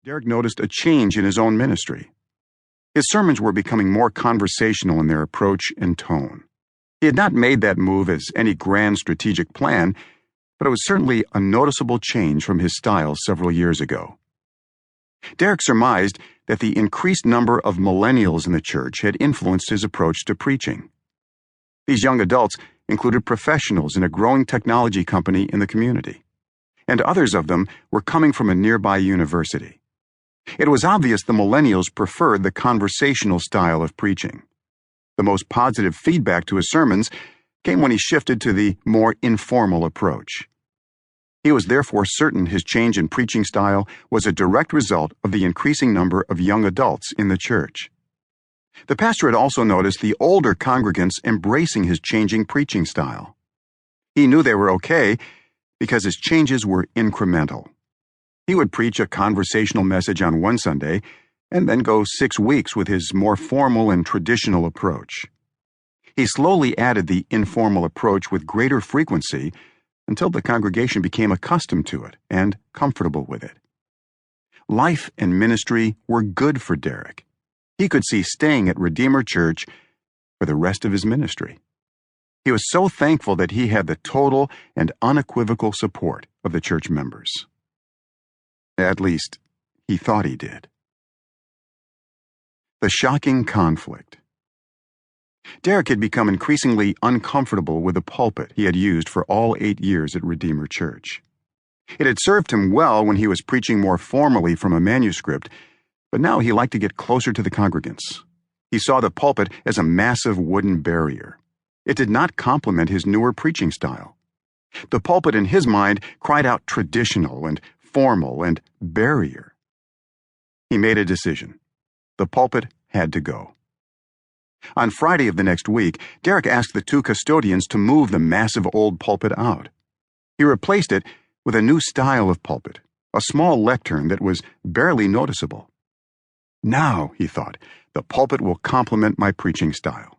Derek noticed a change in his own ministry. His sermons were becoming more conversational in their approach and tone. He had not made that move as any grand strategic plan, but it was certainly a noticeable change from his style several years ago. Derek surmised that the increased number of millennials in the church had influenced his approach to preaching. These young adults included professionals in a growing technology company in the community, and others of them were coming from a nearby university. It was obvious the millennials preferred the conversational style of preaching. The most positive feedback to his sermons came when he shifted to the more informal approach. He was therefore certain his change in preaching style was a direct result of the increasing number of young adults in the church. The pastor had also noticed the older congregants embracing his changing preaching style. He knew they were okay because his changes were incremental. He would preach a conversational message on one Sunday and then go 6 weeks with his more formal and traditional approach. He slowly added the informal approach with greater frequency until the congregation became accustomed to it and comfortable with it. Life and ministry were good for Derek. He could see staying at Redeemer Church for the rest of his ministry. He was so thankful that he had the total and unequivocal support of the church members. At least, he thought he did. The shocking conflict. Derek had become increasingly uncomfortable with the pulpit he had used for all 8 years at Redeemer Church. It had served him well when he was preaching more formally from a manuscript, but now he liked to get closer to the congregants. He saw the pulpit as a massive wooden barrier. It did not complement his newer preaching style. The pulpit in his mind cried out traditional and formal and barrier. He made a decision. The pulpit had to go. On Friday of the next week, Derek asked the 2 custodians to move the massive old pulpit out. He replaced it with a new style of pulpit, a small lectern that was barely noticeable. Now, he thought, the pulpit will complement my preaching style.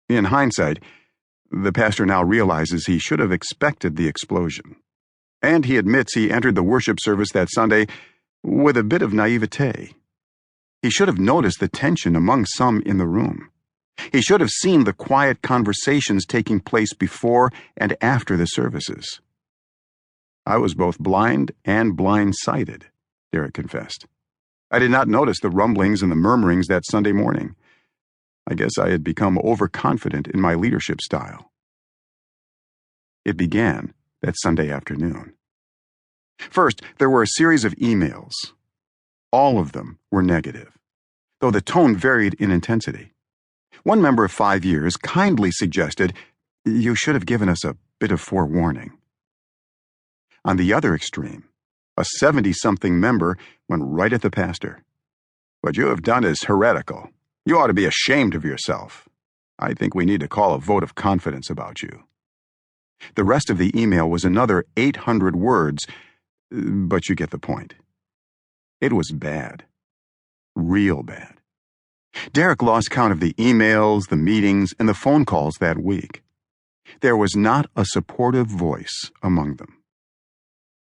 In hindsight, the pastor now realizes he should have expected the explosion. And he admits he entered the worship service that Sunday with a bit of naivete. He should have noticed the tension among some in the room. He should have seen the quiet conversations taking place before and after the services. I was both blind and blind-sighted, Derek confessed. I did not notice the rumblings and the murmurings that Sunday morning. I guess I had become overconfident in my leadership style. It began that Sunday afternoon. First, there were a series of emails. All of them were negative, though the tone varied in intensity. One member of 5 years kindly suggested, "You should have given us a bit of forewarning." On the other extreme, a 70-something member went right at the pastor. "What you have done is heretical. You ought to be ashamed of yourself. I think we need to call a vote of confidence about you." The rest of the email was another 800 words, but you get the point. It was bad. Real bad. Derek lost count of the emails, the meetings, and the phone calls that week. There was not a supportive voice among them.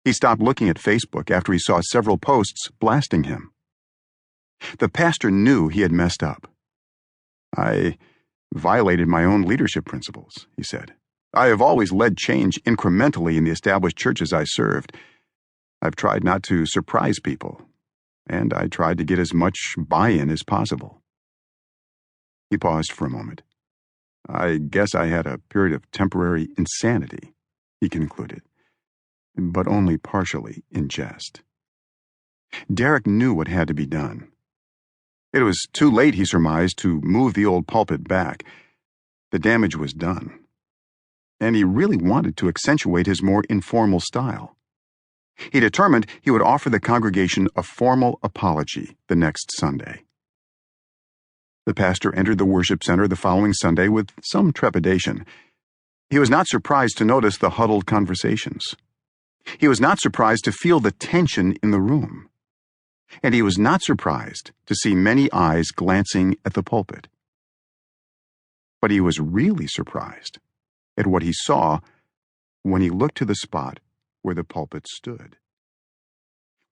He stopped looking at Facebook after he saw several posts blasting him. The pastor knew he had messed up. "I violated my own leadership principles," he said. "I have always led change incrementally in the established churches I served. I've tried not to surprise people, and I tried to get as much buy-in as possible." He paused for a moment. "I guess I had a period of temporary insanity," he concluded, but only partially in jest. Derek knew what had to be done. It was too late, he surmised, to move the old pulpit back. The damage was done. And he really wanted to accentuate his more informal style. He determined he would offer the congregation a formal apology the next Sunday. The pastor entered the worship center the following Sunday with some trepidation. He was not surprised to notice the huddled conversations. He was not surprised to feel the tension in the room. And he was not surprised to see many eyes glancing at the pulpit. But he was really surprised at what he saw when he looked to the spot where the pulpit stood.